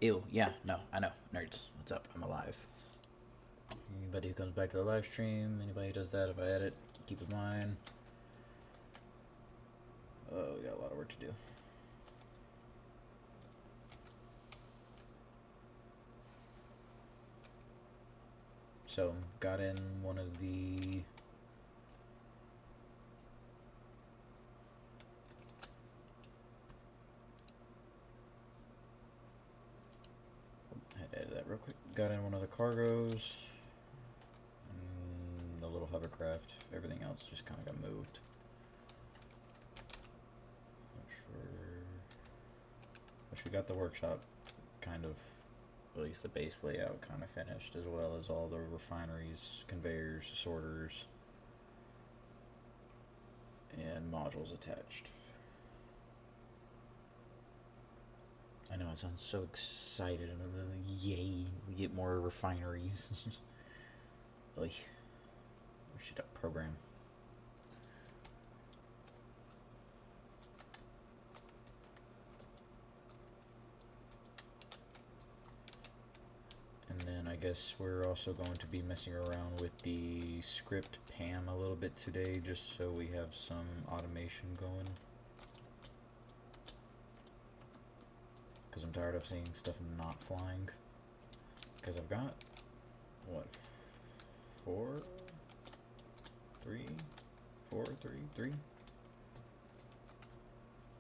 Ew, yeah, no, I know. Nerds, what's up? I'm alive. Anybody who comes back to the live stream, anybody who does that, if I edit, keep in mind. Oh, we got a lot of work to do. So, got in one of the... I had to edit that real quick. Got in one of the cargoes. The little hovercraft. Everything else just kind of got moved. Not sure... Which we got the workshop kind of, at least the base layout kind of finished, as well as all the refineries, conveyors, sorters, and modules attached. I know, I sound so excited. Yay, we get more refineries. Like, we should have program. And then I guess we're also going to be messing around with the script PAM a little bit today, just so we have some automation going. Because I'm tired of seeing stuff not flying. Because I've got, what, three?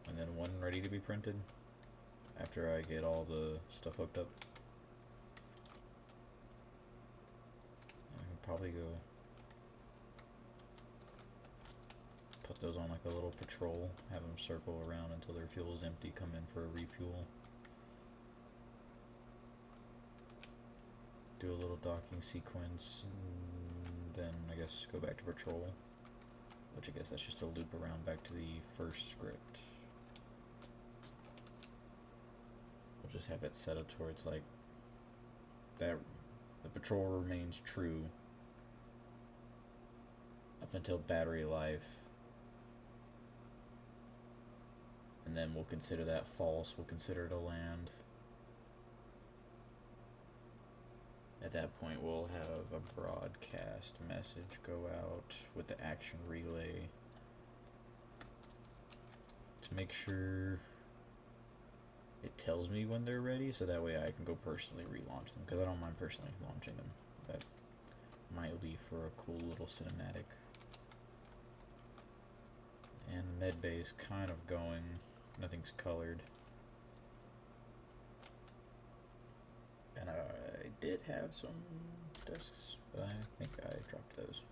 And then one ready to be printed after I get all the stuff hooked up. I can probably go put those on like a little patrol, have them circle around until their fuel is empty, come in for a refuel. Do a little docking sequence, and then I guess go back to patrol. Which I guess that's just a loop around back to the first script. We'll just have it set up to where it's like that the patrol remains true up until battery life. And then we'll consider that false, we'll consider it a land. At that point, we'll have a broadcast message go out with the action relay to make sure it tells me when they're ready, so that way I can go personally relaunch them, because I don't mind personally launching them. That might be for a cool little cinematic. And medbay is kind of going, nothing's colored. And I did have some discs, but I think I dropped those.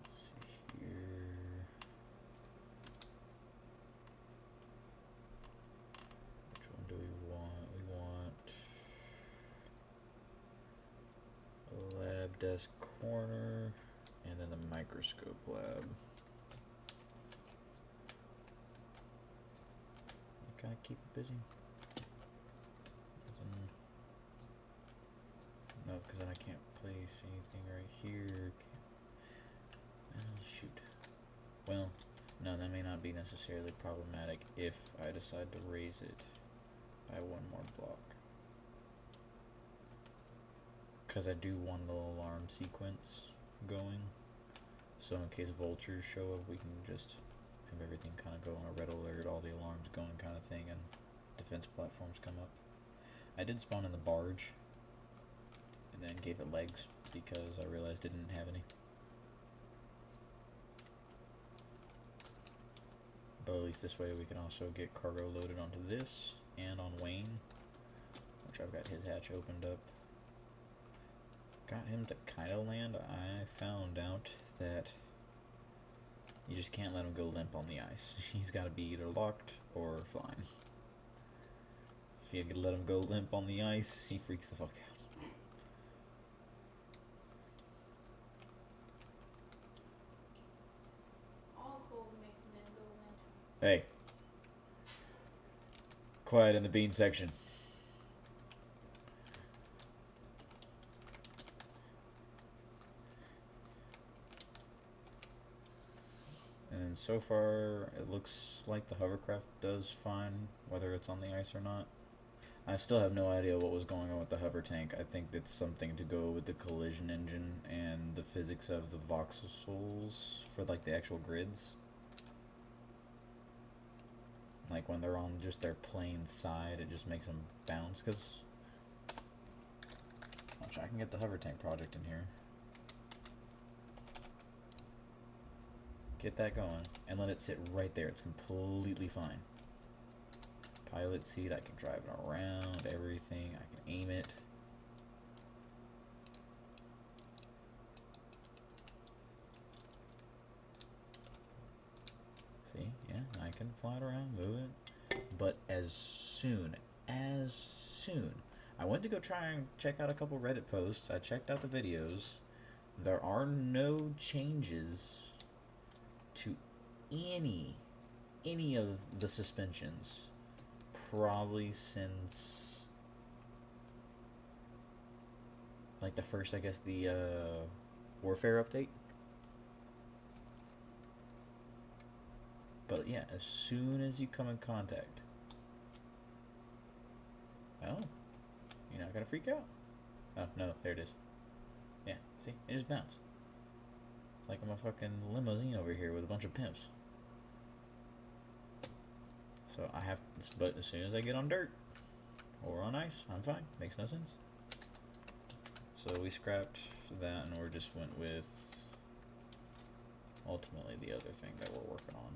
Let's see here. Which one do we want? We want a lab desk corner, and then the microscope lab. Gotta keep it busy. No, because then I can't place anything right here. Shoot. Well, no, that may not be necessarily problematic if I decide to raise it by one more block. Because I do want the alarm sequence going. So in case vultures show up, we can just have everything kind of go on a red alert, all the alarms going kind of thing, and defense platforms come up. I did spawn in the barge, and then gave it legs, because I realized it didn't have any. But at least this way we can also get cargo loaded onto this, and on Wayne, which I've got his hatch opened up. Got him to kind of land. I found out that you just can't let him go limp on the ice. He's got to be either locked or flying. If you let him go limp on the ice, he freaks the fuck out. All cold makes men go limp. Hey. Quiet in the bean section. And And so far, it looks like the hovercraft does fine, whether it's on the ice or not. I still have no idea what was going on with the hover tank. I think it's something to go with the collision engine and the physics of the voxels for like the actual grids. Like when they're on just their plain side, it just makes them bounce. Cause watch, I can get the hover tank project in here. Get that going and let it sit right there. It's completely fine. Pilot seat, I can drive it around, everything. I can aim it. See, yeah, I can fly it around, move it. But as soon, I went to go try and check out a couple Reddit posts. I checked out the videos. There are no changes to any of the suspensions. Probably since like the first, I guess, the Warfare update. But yeah, as soon as you come in contact, oh, you're not gonna freak out. Oh no, there it is. Yeah, see, it just bounced. It's like I'm a fucking limousine over here with a bunch of pimps. So I have, but as soon as I get on dirt or on ice, I'm fine. Makes no sense. So we scrapped that and we just went with ultimately the other thing that we're working on.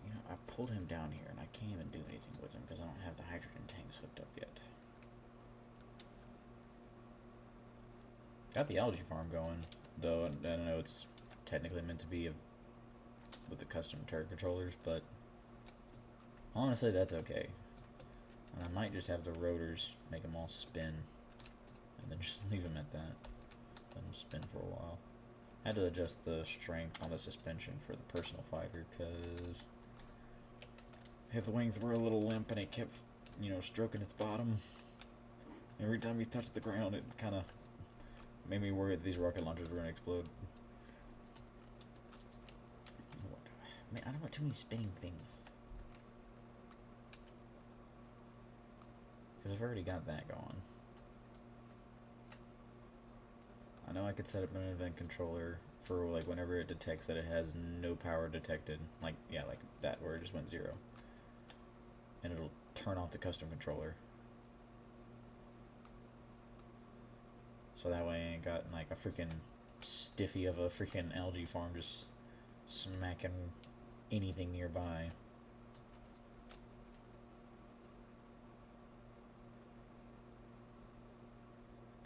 You know, I pulled him down here and I can't even do anything with him because I don't have the hydrogen tanks hooked up yet. Got the algae farm going, though. I don't know, it's technically meant to be with the custom turret controllers, but honestly that's okay. And I might just have the rotors make them all spin and then just leave them at that. Let them spin for a while. I had to adjust the strength on the suspension for the personal fighter because the wings were a little limp and it kept, you know, stroking its bottom. Every time we touched the ground, it kind of made me worry that these rocket launchers were going to explode. Man, I don't want too many spinning things. Because I've already got that going. I know I could set up an event controller for like whenever it detects that it has no power detected. Like, yeah, like that, where it just went 0. And it'll turn off the custom controller. So that way I ain't got like a freaking stiffy of a freaking algae farm just smacking anything nearby.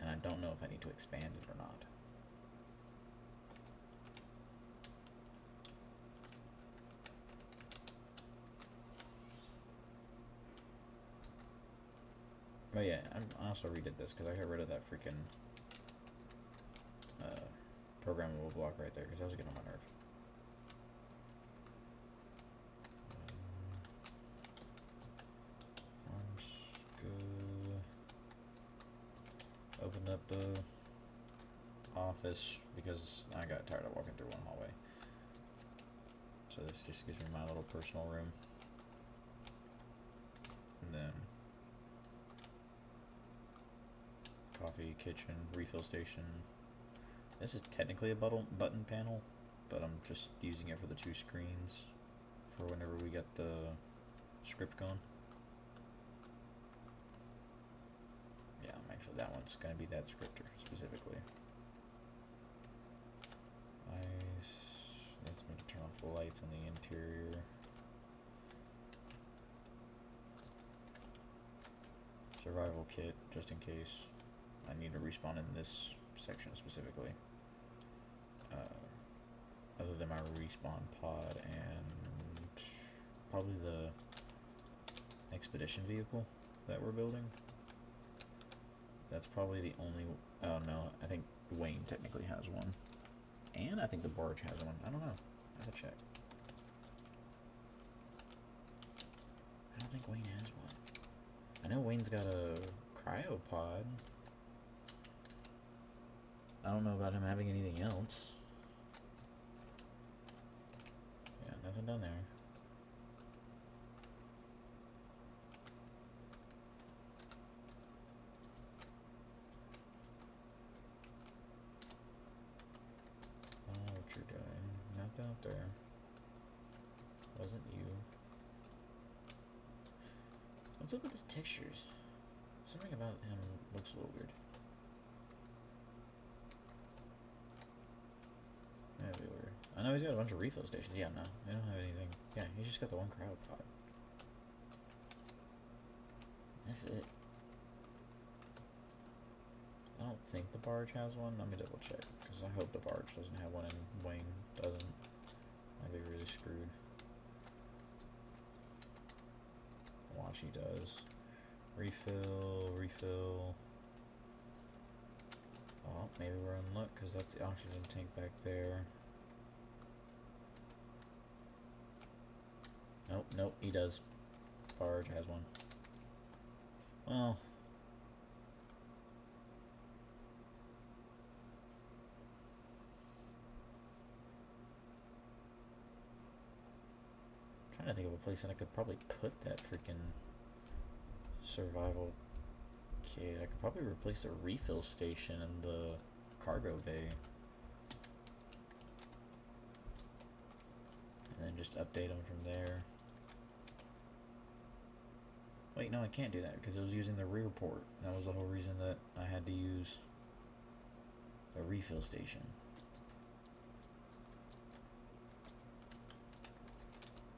And I don't know if I need to expand it or not. But yeah, I also redid this because I got rid of that freaking programmable block right there because I was getting on my nerve. Opened up the office because I got tired of walking through one hallway. So this just gives me my little personal room. And then coffee, kitchen, refill station. This is technically a button panel, but I'm just using it for the 2 screens for whenever we get the script going. Yeah, actually that one's going to be that scripter specifically. Let's maybe turn off the lights on the interior. Survival kit, just in case I need to respawn in this section specifically. Other than my respawn pod and probably the expedition vehicle that we're building. That's probably the only... Oh no, I think Wayne technically has one. And I think the barge has one. I don't know. I have to check. I don't think Wayne has one. I know Wayne's got a cryopod. I don't know about him having anything else. nothing down there. I don't know what you're doing. Nothing out there. Wasn't you. Let's look at his textures. Something about him looks a little weird. That'd be weird. I know he's got a bunch of refill stations. Yeah, no. They don't have anything. Yeah, he's just got the one crowd pod. That's it. I don't think the barge has one. Let me double check. Because I hope the barge doesn't have one and Wayne doesn't. I'd be really screwed. Watch, he does. Refill, refill. Oh, maybe we're in luck because that's the oxygen tank back there. Nope, nope, he does. Barge has one. Well. I'm trying to think of a place that I could probably put that freaking survival kit. I could probably replace the refill station in the cargo bay. And then just update them from there. Wait, no, I can't do that because it was using the rear port. That was the whole reason that I had to use a refill station.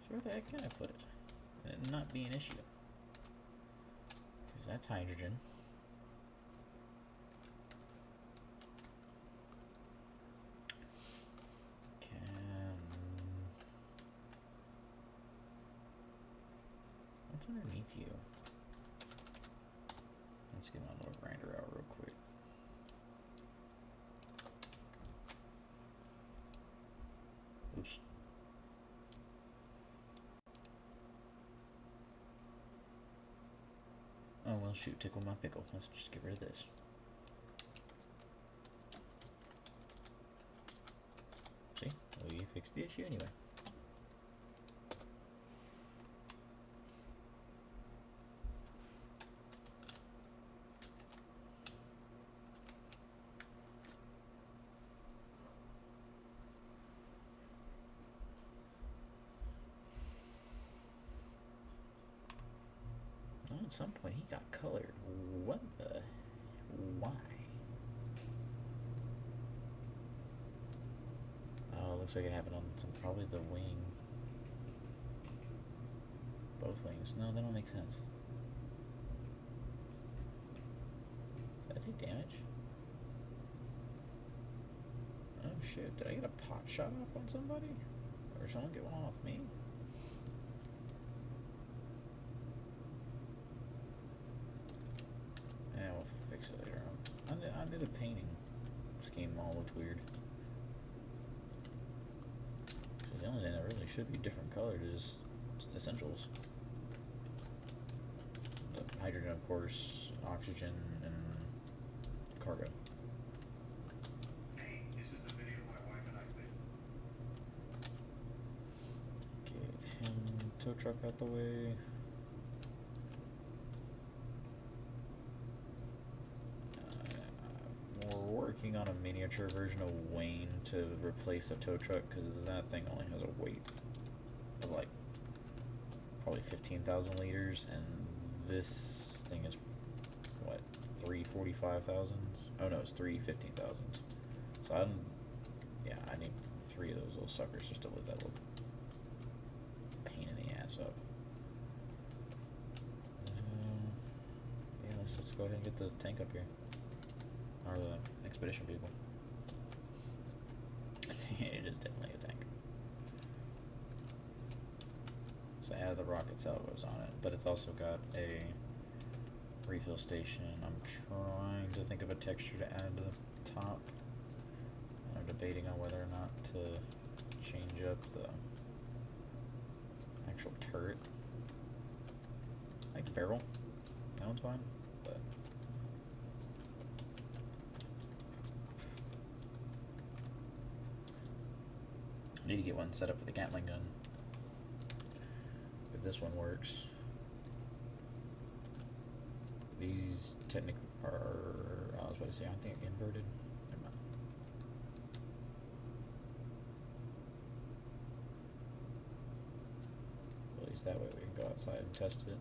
So where the heck can I put it? And it not be an issue. Because that's hydrogen. What's underneath you? Let's get my little grinder out real quick. Oops. Oh well, shoot, tickle my pickle. Let's just get rid of this. See? We fixed the issue anyway. At some point he got colored. What the? Why? Oh, looks like it happened on some, probably the wing. Both wings. No, they don't make sense. Did I take damage? Oh shit, did I get a pot shot off on somebody? Or someone get one off me? Yeah, we'll fix it later on. I did a painting. This game all looked weird. Because the only thing that really should be different colored is essentials. The hydrogen, of course, oxygen, and cargo. Hey, this is the video my wife and I filmed. Get him, tow truck out the way. We're working on a miniature version of Wayne to replace a tow truck because that thing only has a weight of like probably 15,000 liters, and this thing is what, 345,000? Oh no, it's 315,000. So I need 3 of those little suckers just to lift that little pain in the ass up. Yeah, let's go ahead and get the tank up here. Or the expedition people. It is definitely a tank. So I have the rocket salvos on it, but it's also got a refill station. I'm trying to think of a texture to add to the top. I'm debating on whether or not to change up the actual turret. I like the barrel. That one's fine, but I need to get one set up for the Gatling gun. Because this one works. These technically are, I was about to say, aren't they inverted? Never mind. Well, at least that way we can go outside and test it.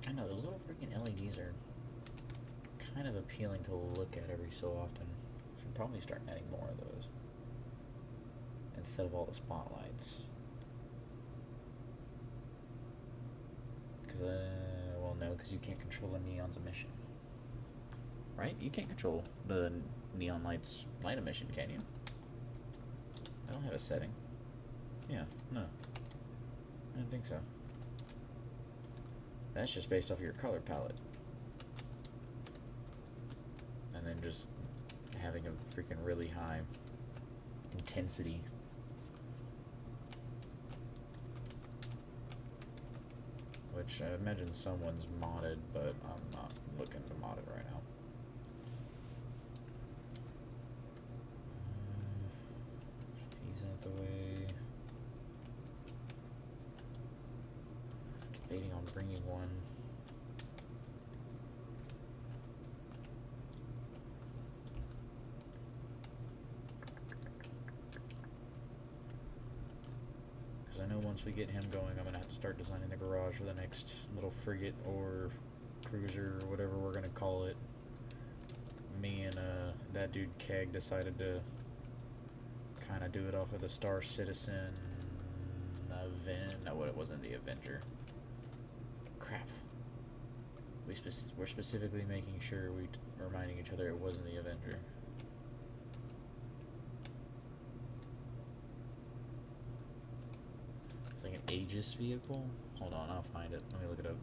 I know, those little freaking LEDs are kind of appealing to look at every so often. Should probably start adding more of those instead of all the spotlights. Because, well, no, because you can't control the neon's emission. Right? You can't control the neon light's light emission, can you? I don't have a setting. Yeah, no. I didn't think so. That's just based off of your color palette. And then just having a freaking really high intensity. Which I imagine someone's modded, but I'm not looking to mod it right now. He's out the way. Debating on bringing one. I know once we get him going, I'm going to have to start designing the garage for the next little frigate or cruiser or whatever we're going to call it. Me and that dude Keg decided to kind of do it off of the Star Citizen event. No, it wasn't the Avenger. Crap. We're specifically making sure we're reminding each other it wasn't the Avenger. Like an Aegis vehicle? Hold on, I'll find it. Let me look it up.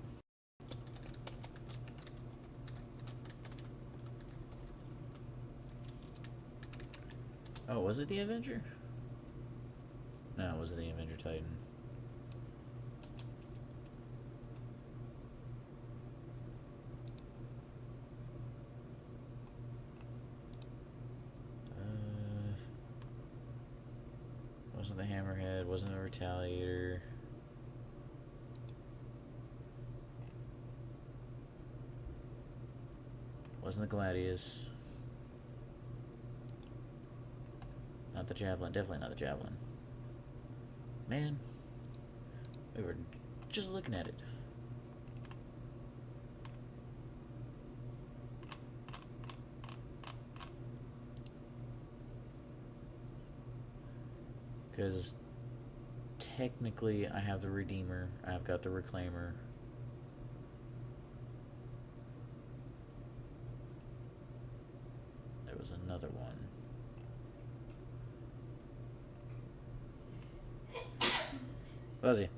Oh, was it the Avenger? No, it wasn't the Avenger Titan. Wasn't the Hammerhead, wasn't the Retaliator. Wasn't the Gladius. Not the Javelin, definitely not the Javelin. Man, we were just looking at it. Because technically I have the Redeemer, I've got the Reclaimer. There was another one. Fuzzy.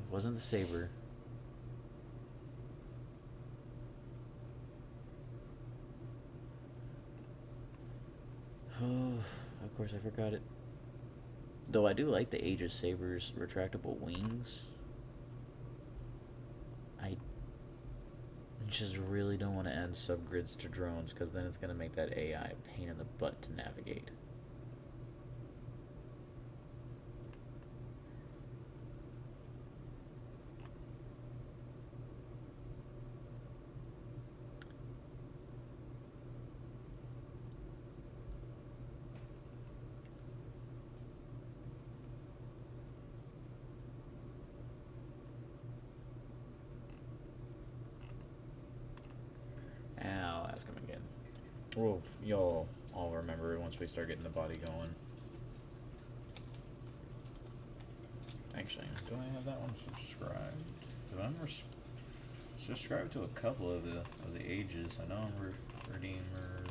Wasn't the Saber. Oh, of course I forgot it. Though I do like the Aegis Saber's retractable wings. I just really don't want to add subgrids to drones, because then it's going to make that AI a pain in the butt to navigate. I'll ask him again. Well, y'all all remember it once we start getting the body going. Actually, do I have that one subscribed? Because I'm subscribed to a couple of the Aegis. I know I'm Redeemer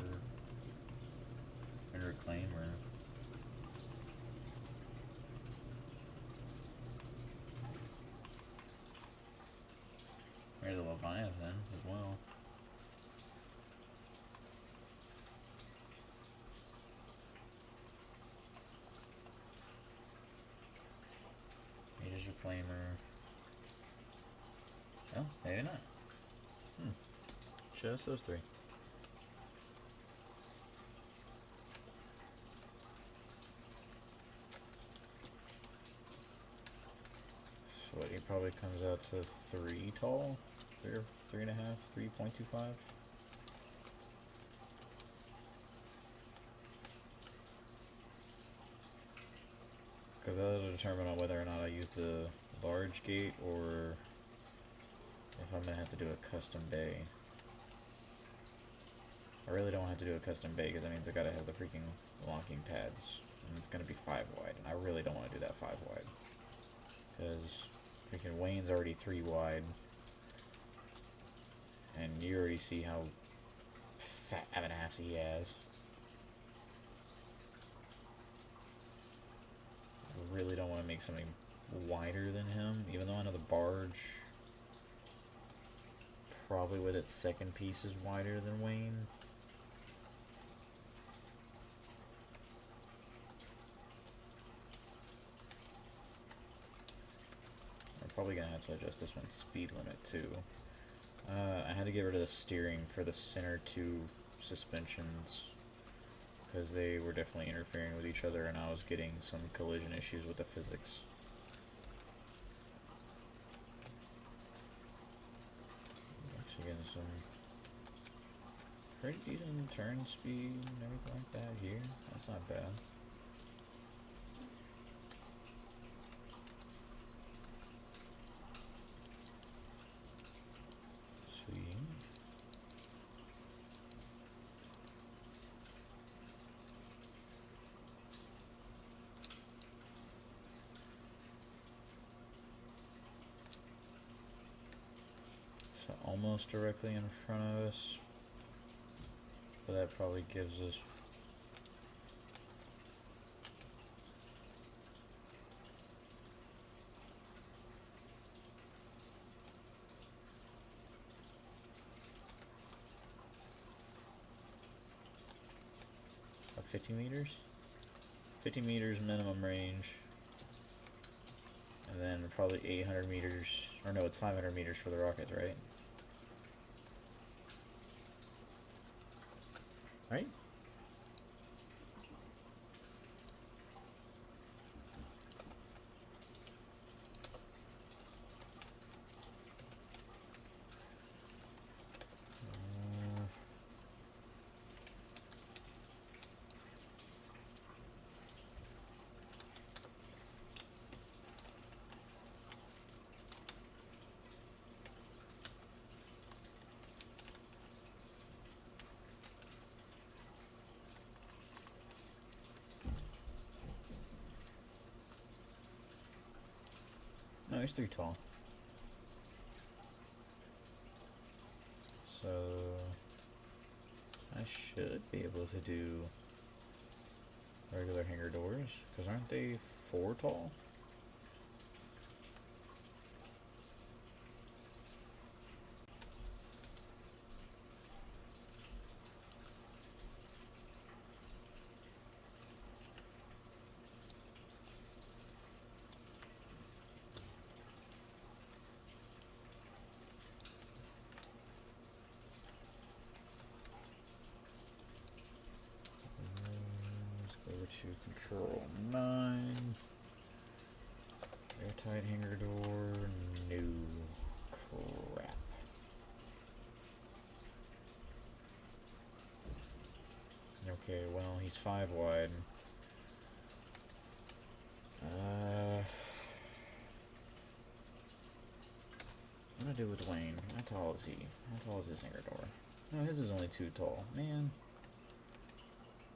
and Reclaimer. There's a Leviathan as well. Aegis Reclaimer. Oh, maybe not. Show us those three. probably comes out to 3 tall. 3 or 3.5, 3.25. Because that'll determine on whether or not I use the large gate or if I'm gonna have to do a custom bay. I really don't have to do a custom bay because that means I gotta have the freaking locking pads, and it's gonna be 5 wide, and I really don't want to do that 5 wide because freaking Wayne's already 3 wide, and you already see how fat of an ass he has. I really don't want to make something wider than him, even though I know the barge probably with its second piece is wider than Wayne. I'm probably gonna have to adjust this one's speed limit too. I had to get rid of the steering for the center 2 suspensions because they were definitely interfering with each other and I was getting some collision issues with the physics. Actually getting some pretty decent turn speed and everything like that here. That's not bad. Sweet. So almost directly in front of us, but that probably gives us about 50 meters? 50 meters minimum range. And then probably 800 meters, or no, it's 500 meters for the rockets, right? Right? No, he's 3 tall. So I should be able to do regular hangar doors, because aren't they 4 tall? Let's go to control 9. Airtight hangar door, no crap. Okay, well, he's 5 wide. What do I do with Wayne? How tall is he? How tall is his hangar door? No, his is only 2 tall. Man.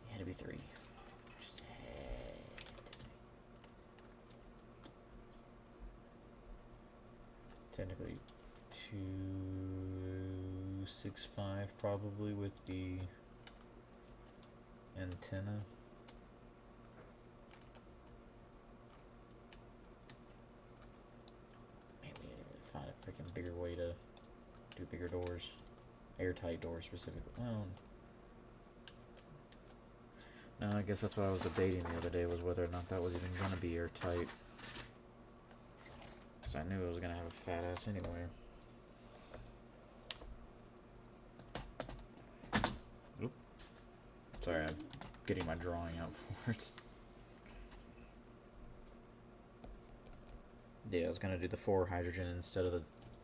He had to be 3. Technically 265 probably with the antenna. Maybe find a freaking bigger way to do bigger doors. Airtight doors specifically. Well, no, I guess that's what I was debating the other day, was whether or not that was even going to be airtight. I knew it was gonna have a fat ass anyway. Oop. Sorry, I'm getting my drawing out for it. Yeah, I was gonna do the 4 hydrogen instead of the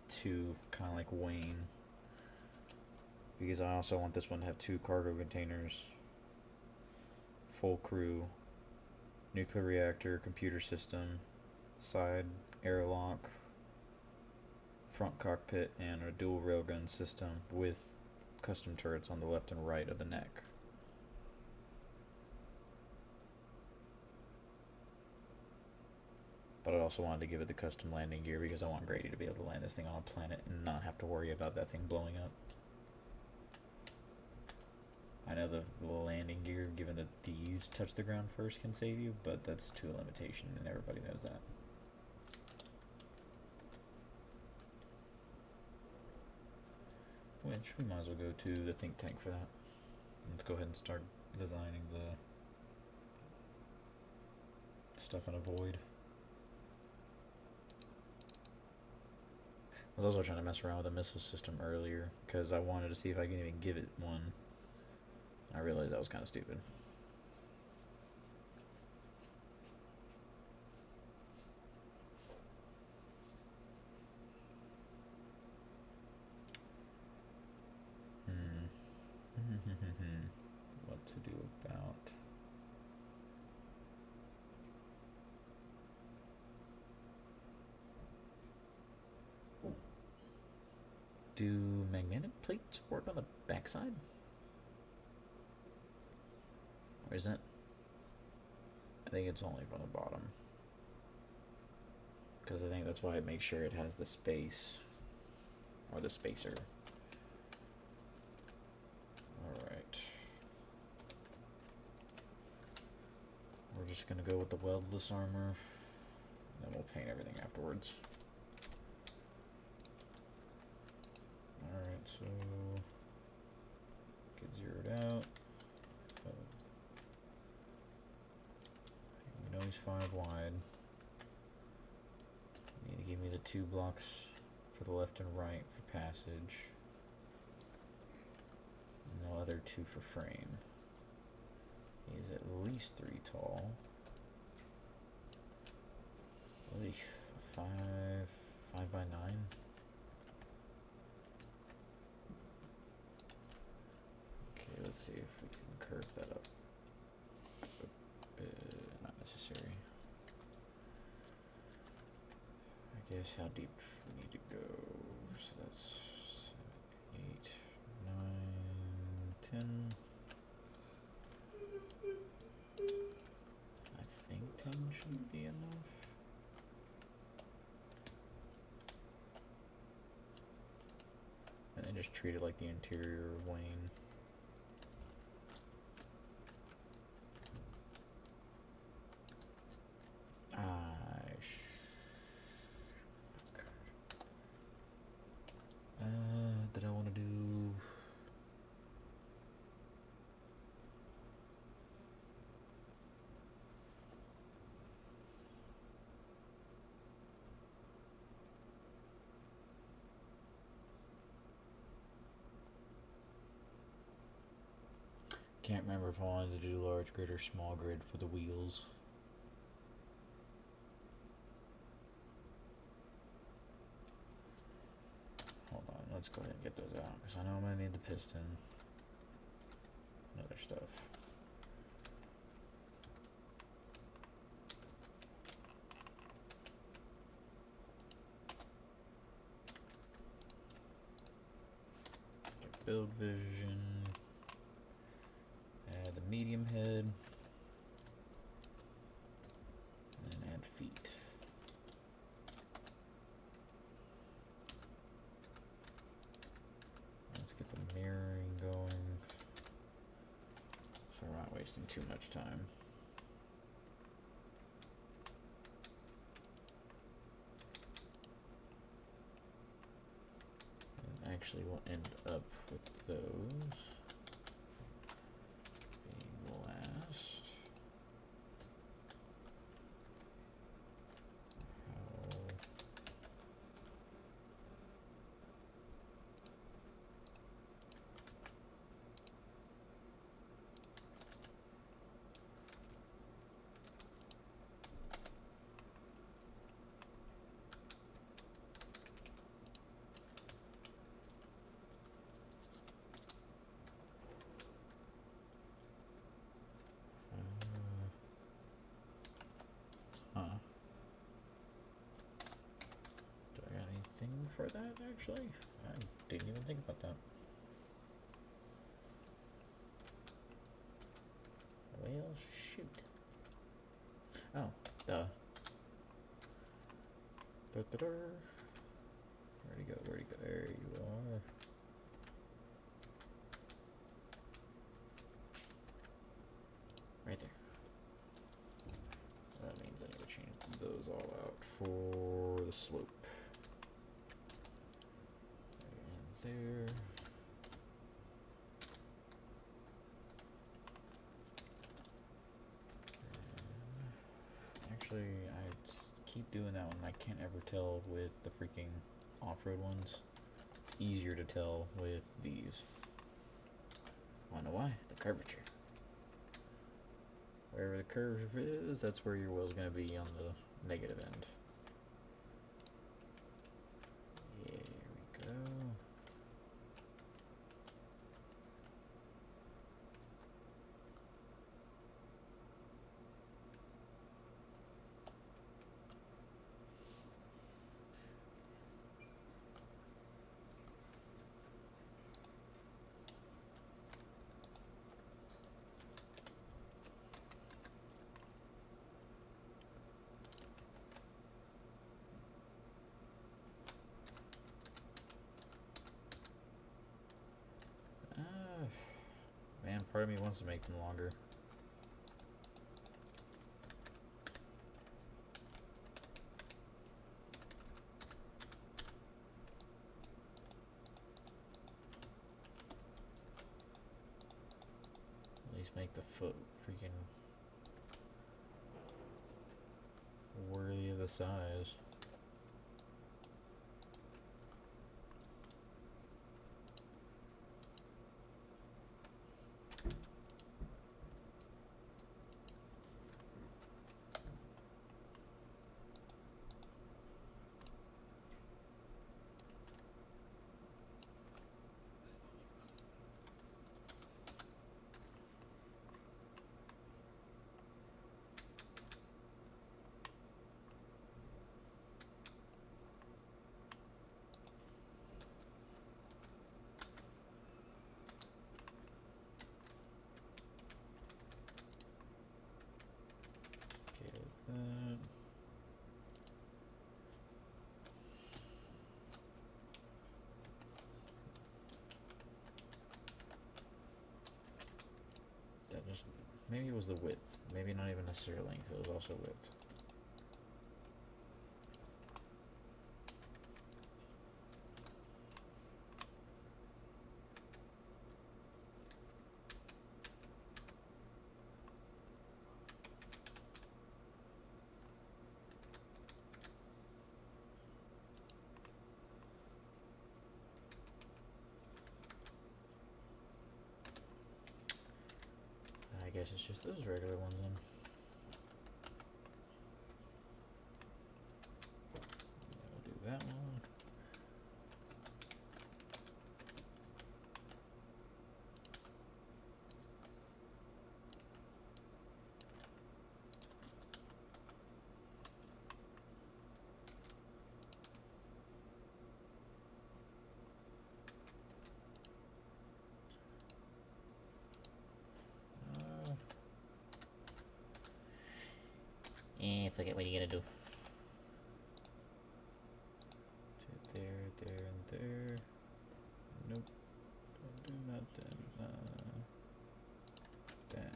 2, kind of like Wayne. Because I also want this one to have 2 cargo containers, full crew, nuclear reactor, computer system, side airlock, front cockpit, and a dual railgun system with custom turrets on the left and right of the neck. But I also wanted to give it the custom landing gear because I want Grady to be able to land this thing on a planet and not have to worry about that thing blowing up. I know the landing gear, given that these touch the ground first, can save you, but that's to a limitation, and everybody knows that. Which, we might as well go to the think tank for that. Let's go ahead and start designing the stuff in a void. I was also trying to mess around with the missile system earlier, because I wanted to see if I can even give it one. I realized that was kind of stupid. What to do about... Do magnetic plates work on the backside? Or is that... I think it's only from the bottom. Because I think that's why it makes sure it has the space. Or the spacer. Alright. We're just gonna go with the weldless armor. And then we'll paint everything afterwards. Alright, so... get zeroed out. We know he's 5 wide. You need to give me the 2 blocks for the left and right for passage. And the other 2 for frame. He's at least 3 tall. Really, 5 by 9. Okay, let's see if we can curve that up. Not necessary. I guess how deep we need to go. So that's 7, 8, 9, 10. I think 10 should be enough. And then just treat it like the interior of Wayne. Did I want to do... Can't remember if I wanted to do large grid or small grid for the wheels. Hold on, let's go ahead and get those out, because I know I'm going to need the piston and other stuff. Get build vision. Add the medium head. And then add feet. Let's get the mirroring going, so we're not wasting too much time. And actually we'll end up with those being last. for that, actually. I didn't even think about that. Well, shoot. Oh, duh. Where'd he go? Where'd he go? There you are. Right there. That means I need to change those all out for the slope. And there. And actually, keep doing that one. I can't ever tell with the freaking off-road ones. It's easier to tell with these. Wanna know why? The curvature. Wherever the curve is, that's where your wheel's gonna be on the negative end. There we go. Man, part of me wants to make them longer. At least make the foot freaking worthy of the size. That just, maybe it was the width. Maybe not even necessarily length, it was also width. I guess it's just those regular ones then. We'll do that one. Forget what you gotta do. There, there, and there. Nope. Don't do nothing. That.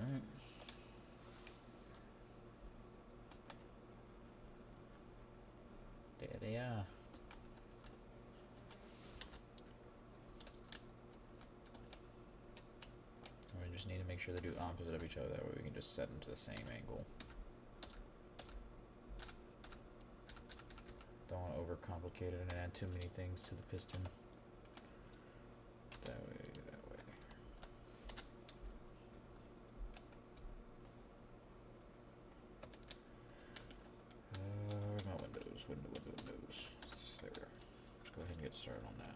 Alright. There they are. We just need to make sure they do opposite of each other, that way we can just set them to the same angle. Don't want to overcomplicate it and add too many things to the piston. That way, that way. Where's my windows? Windows. There. Let's go ahead and get started on that.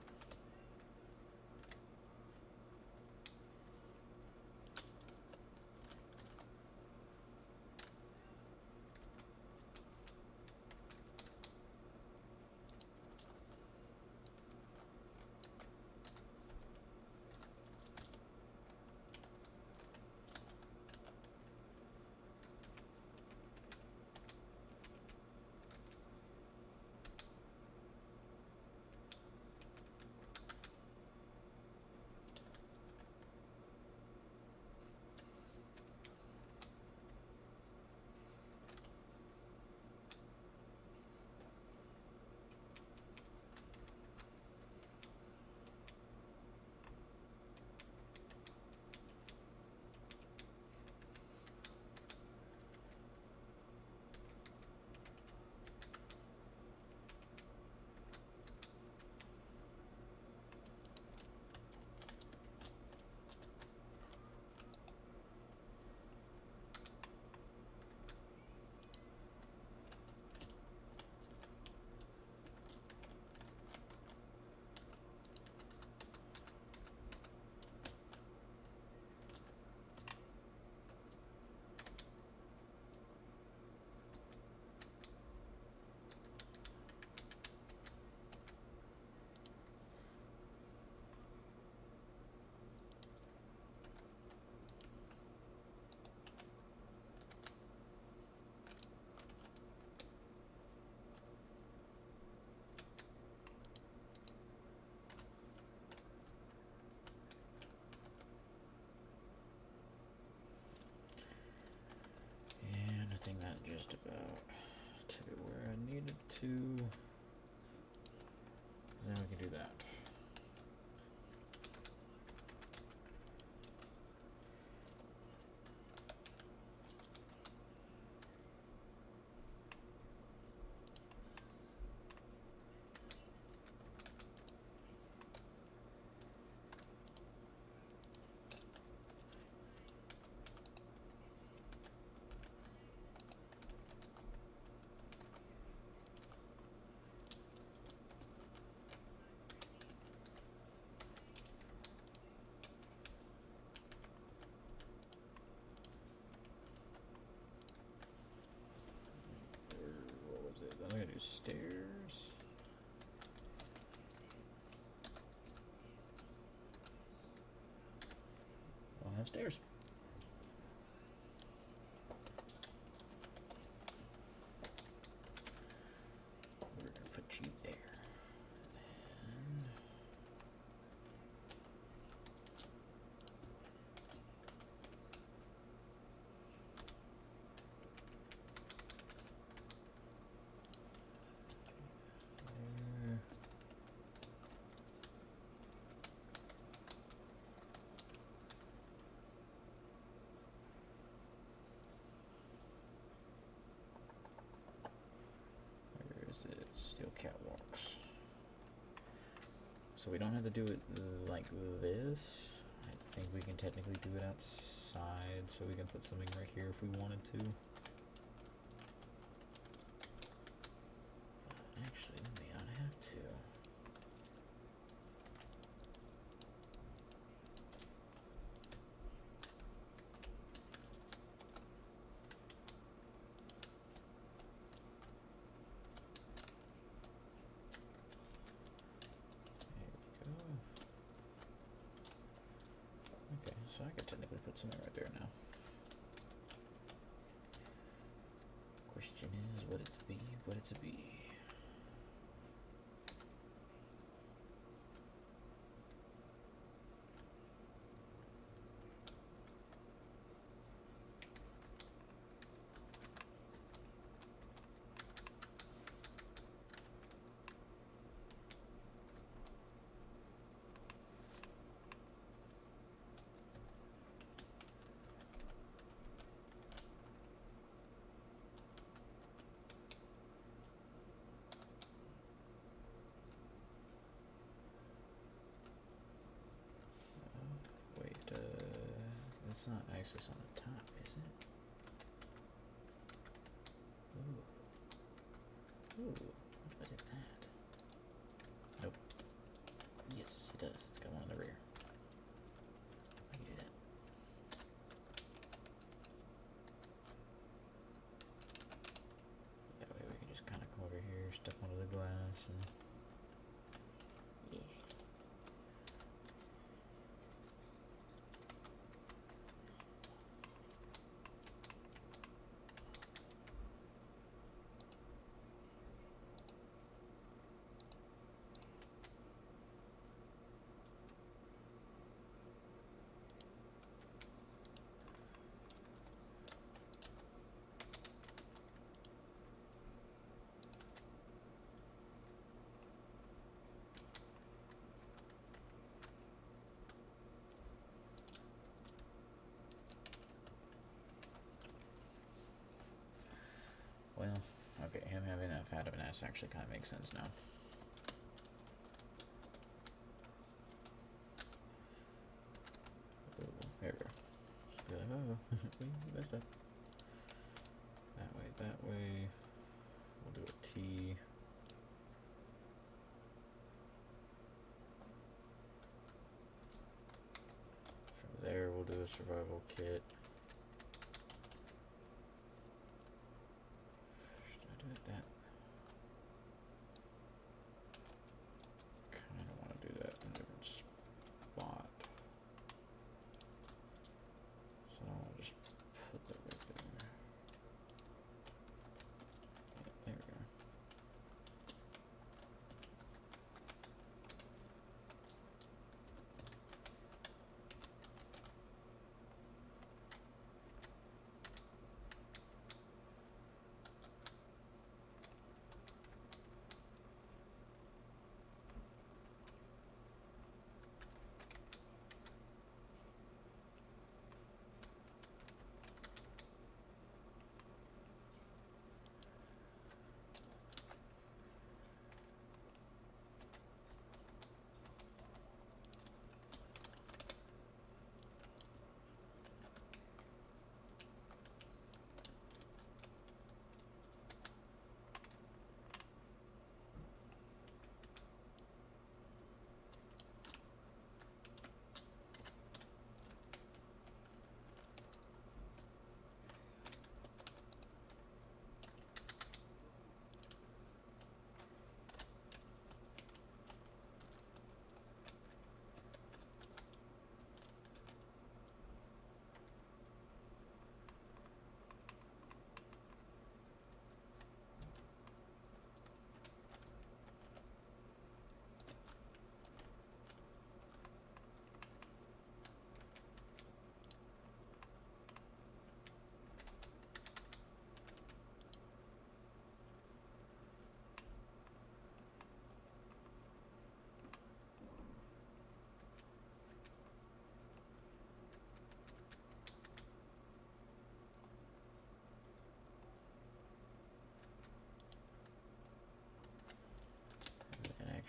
stairs. Don't have stairs. We're gonna put you there. And there. Where is it? Steel catwalks. So we don't have to do it like this. I think we can technically do it outside, so we can put something right here if we wanted to. Actually, we may not have to. There we go. Okay, so I could technically put something right there now. Question is, what it to be, what it to be. Wait, it's not access on the top, is it? Ooh. Ooh, what if I did that? Nope. Yes, it does. It's got one in the rear. I can do that. That way we can just kind of come over here, step onto the glass, and yeah. Well, okay, him having that fat of an ass actually kind of makes sense now. Ooh, there we go. Just be like, oh, we messed up. That way. We'll do a T. From there, we'll do a survival kit. Should I do it that? Kind of want to do that in a different spot. So I'll just put that right there. Yeah, there we go.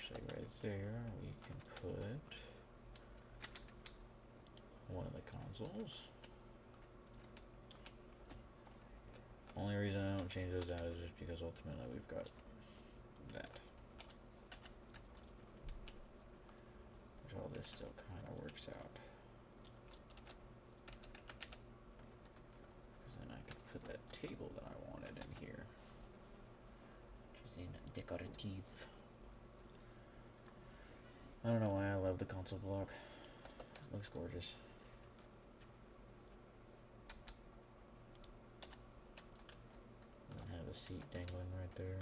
actually, right there, we can put one of the consoles. Only reason I don't change those out is just because ultimately we've got that. Which all this still kind of works out. Because then I can put that table that I wanted in here. Which is in decorative. I don't know why I love the console block. It looks gorgeous. And have a seat dangling right there.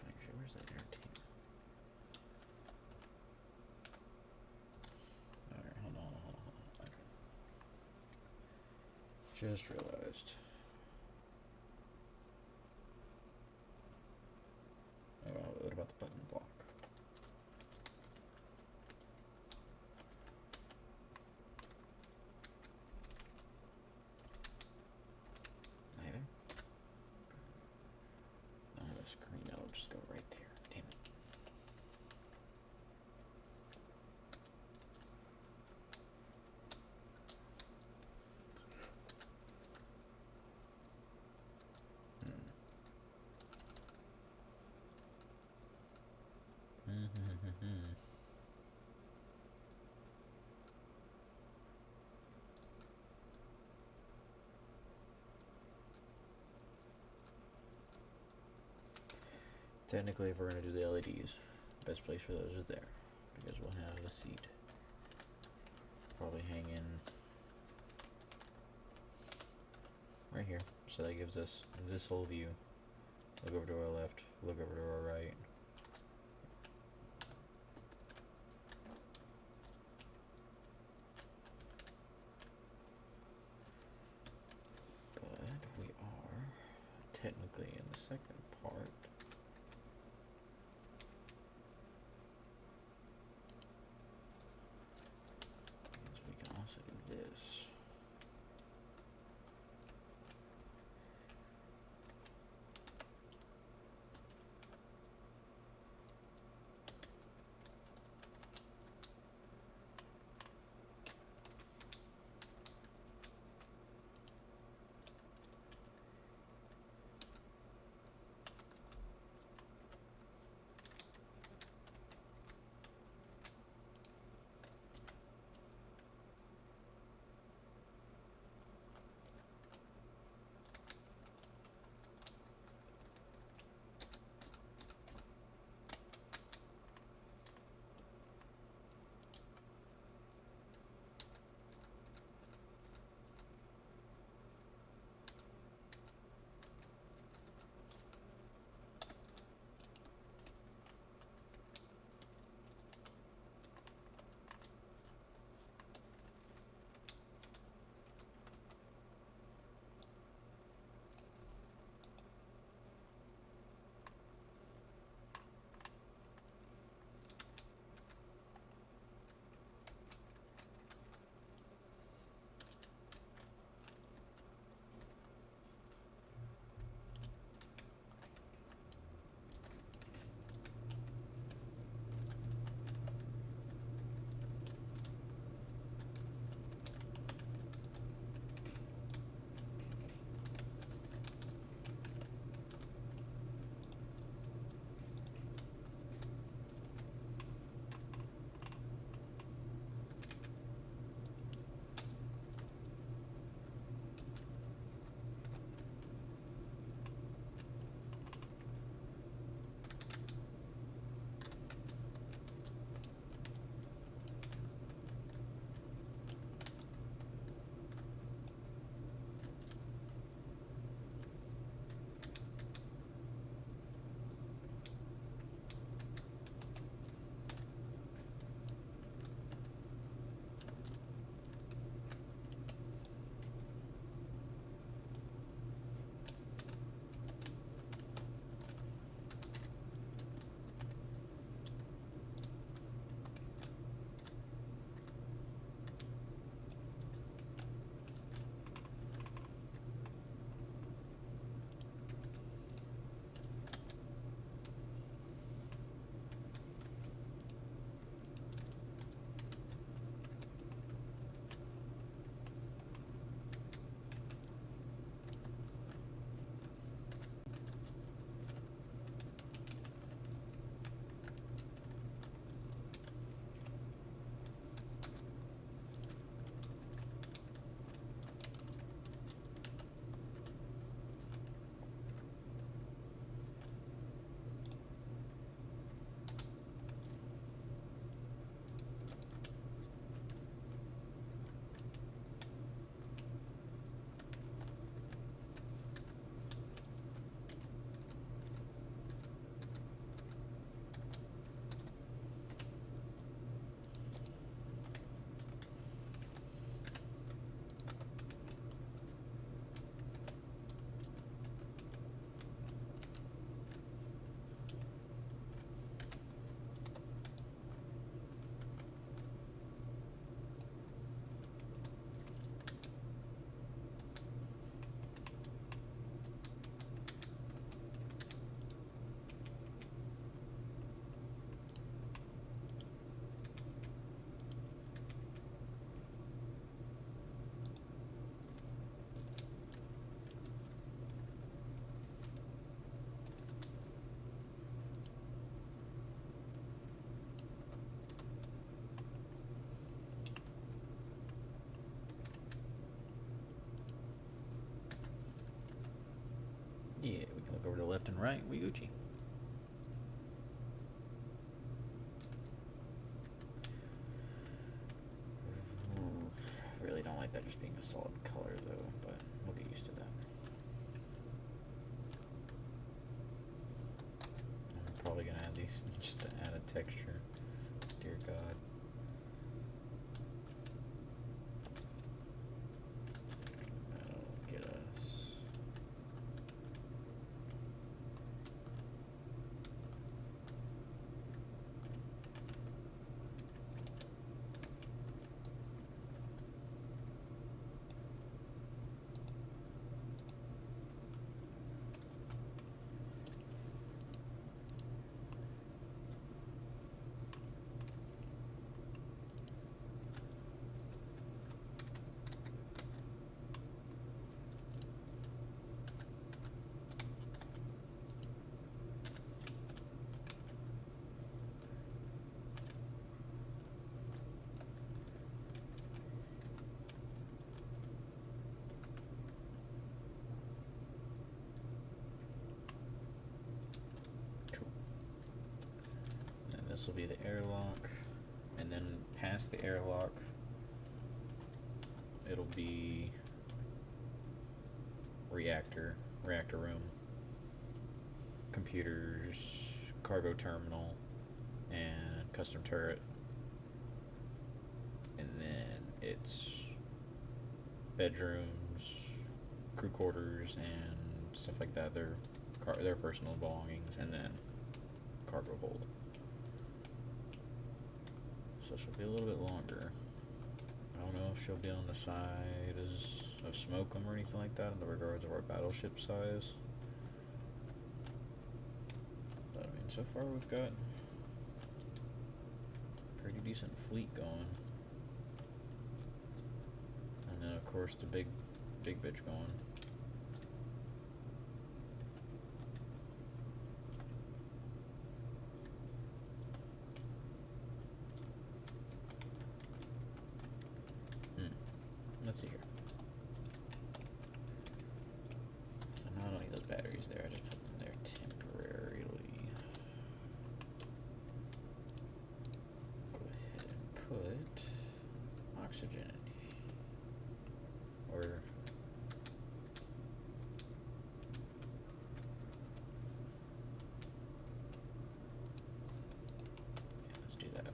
Actually, where's that air team? Alright, hold on. Okay. Just realized. Oh, well, what about the button block? Neither. I have a screen that'll just go right there. Damn it. Technically, if we're going to do the LEDs, best place for those is there, because we'll have the seat probably hang in right here, so that gives us this whole view. Look over to our left, look over to our right. But we are technically in the second part. Means we can also do this. right, we Gucci. Really don't like that just being a solid color though, but we'll get used to that. I'm probably gonna add these just to add a texture. Dear God. That'll get us. This will be the airlock, and then past the airlock, it'll be reactor room, computers, cargo terminal, and custom turret, and then it's bedrooms, crew quarters, and stuff like that. Their personal belongings, and then cargo hold. So she'll be a little bit longer. I don't know if she'll be on the side of Smokem or anything like that in the regards of our battleship size. But I mean, so far we've got a pretty decent fleet going. And then of course the big bitch going. Let's see here. So now I don't need those batteries there, I just put them there temporarily. Go ahead and put oxygen. Or yeah, let's do that.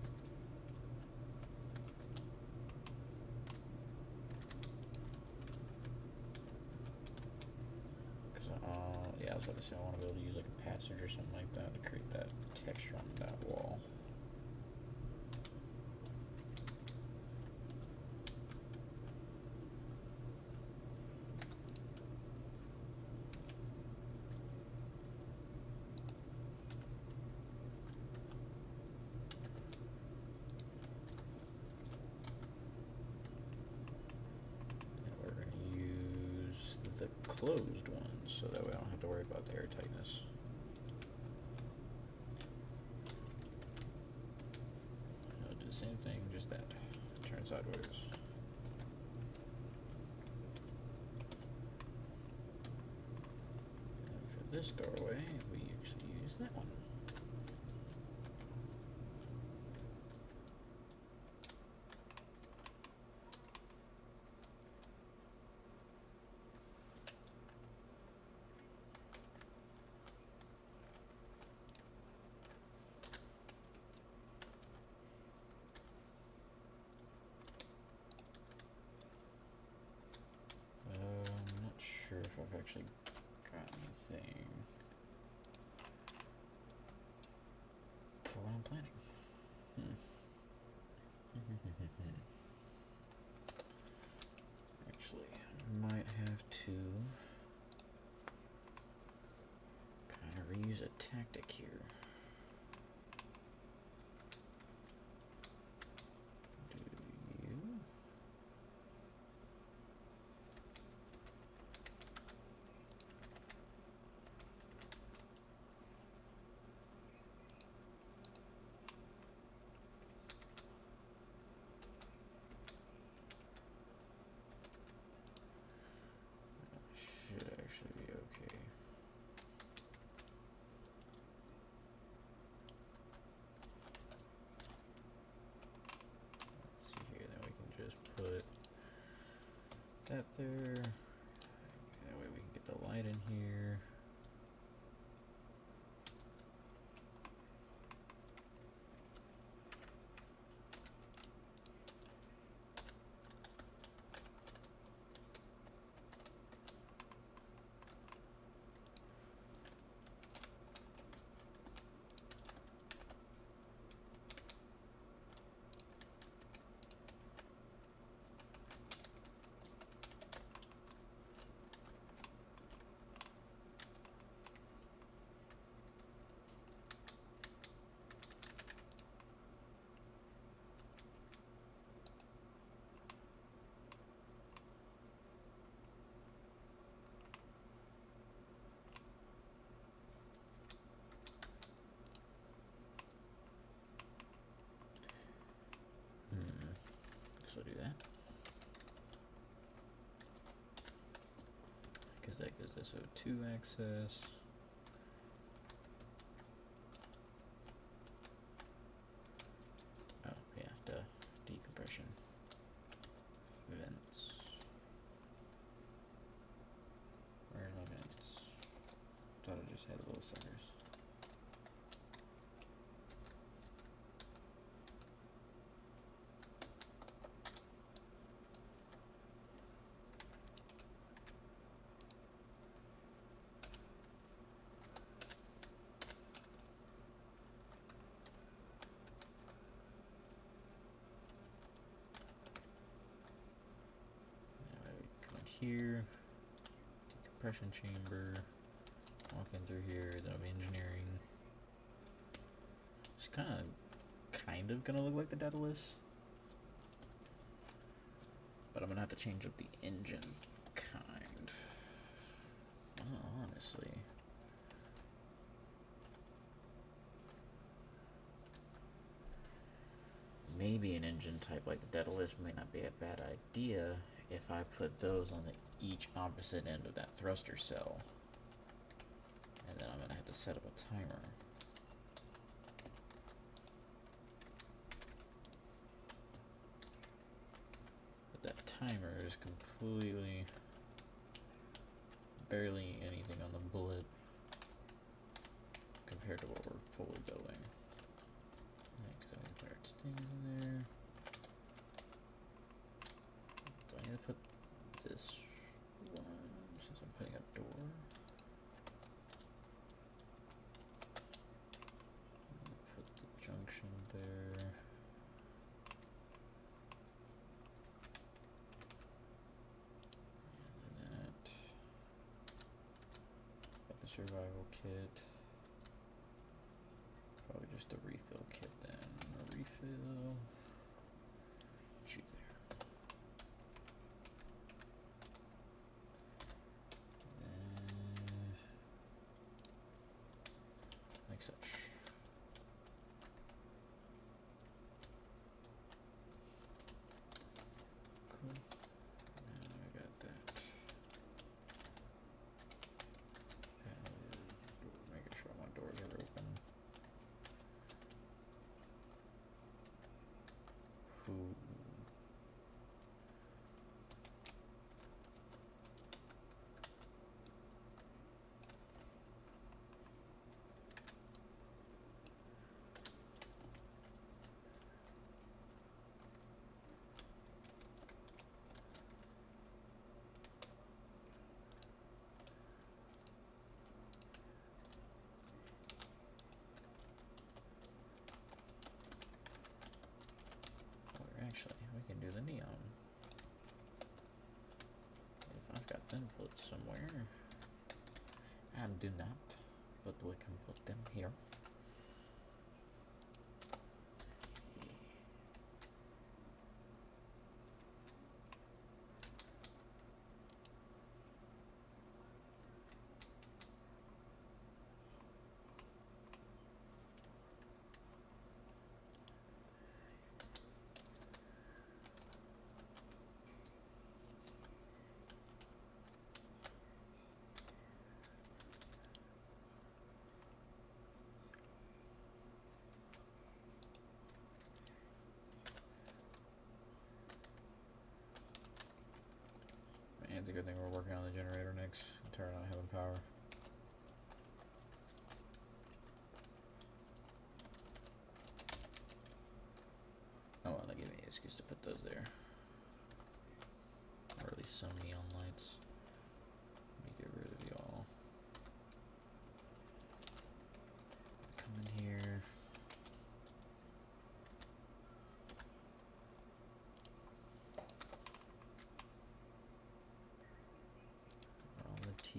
Yeah, I was about to say I want to be able to use like a passage or something like that to create that texture on that wall. And we're going to use the closed ones so that we don't have to worry about the air tightness. I'll do the same thing, just that. Turn sideways. And for this doorway, we actually use that one. I'm not sure if I've actually got anything for what I'm planning. Actually, I might have to kind of reuse a tactic here. Do you? Should actually be okay. that there. That way we can get the light in here. So do that. Because that gives us O2 access. Oh, yeah, duh. Decompression. Vents. Where are my vents? Thought I just had little suckers. Here, decompression chamber, walking through here, then I'm engineering. It's kind of gonna look like the Daedalus, but I'm gonna have to change up the engine kind. Honestly, maybe an engine type like the Daedalus may not be a bad idea if I put those on each opposite end of that thruster cell. And then I'm going to have to set up a timer. But that timer is completely, barely anything on the bullet compared to what we're fully building. Because I'm going to put our thing in there. So I need to put this one, since I'm putting a door. Put the junction there. And that. Got the survival kit. Probably just a refill kit then. A refill. Shoot there. Like such. Cool. Now I got that. Making sure my doors are open. Ooh. Actually, we can do the neon. If I've got them put somewhere. I do not, but we can put them here. It's a good thing we're working on the generator next. Turn on having power. Oh well, that gave me an excuse to put those there. Or at least some neon lights. Let me get rid of y'all. Come in here. On the T.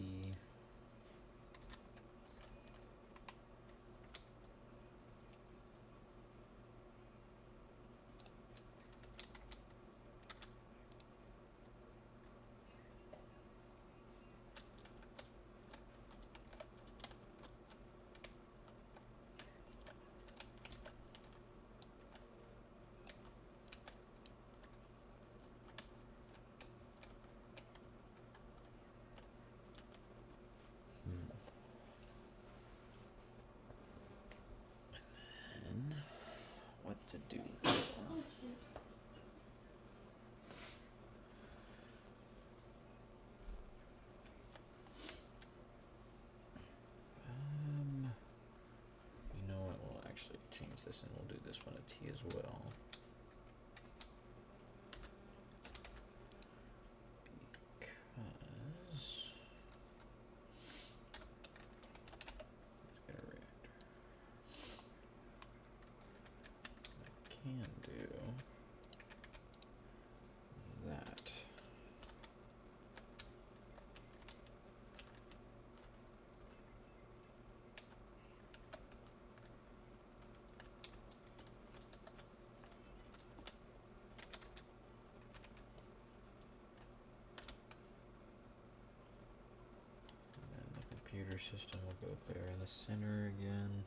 And what to do? Oh, shoot. You know what? We'll actually change this and we'll do this one a T as well. Because let's get a reactor. I can do that. And then the computer system will go there in the center again.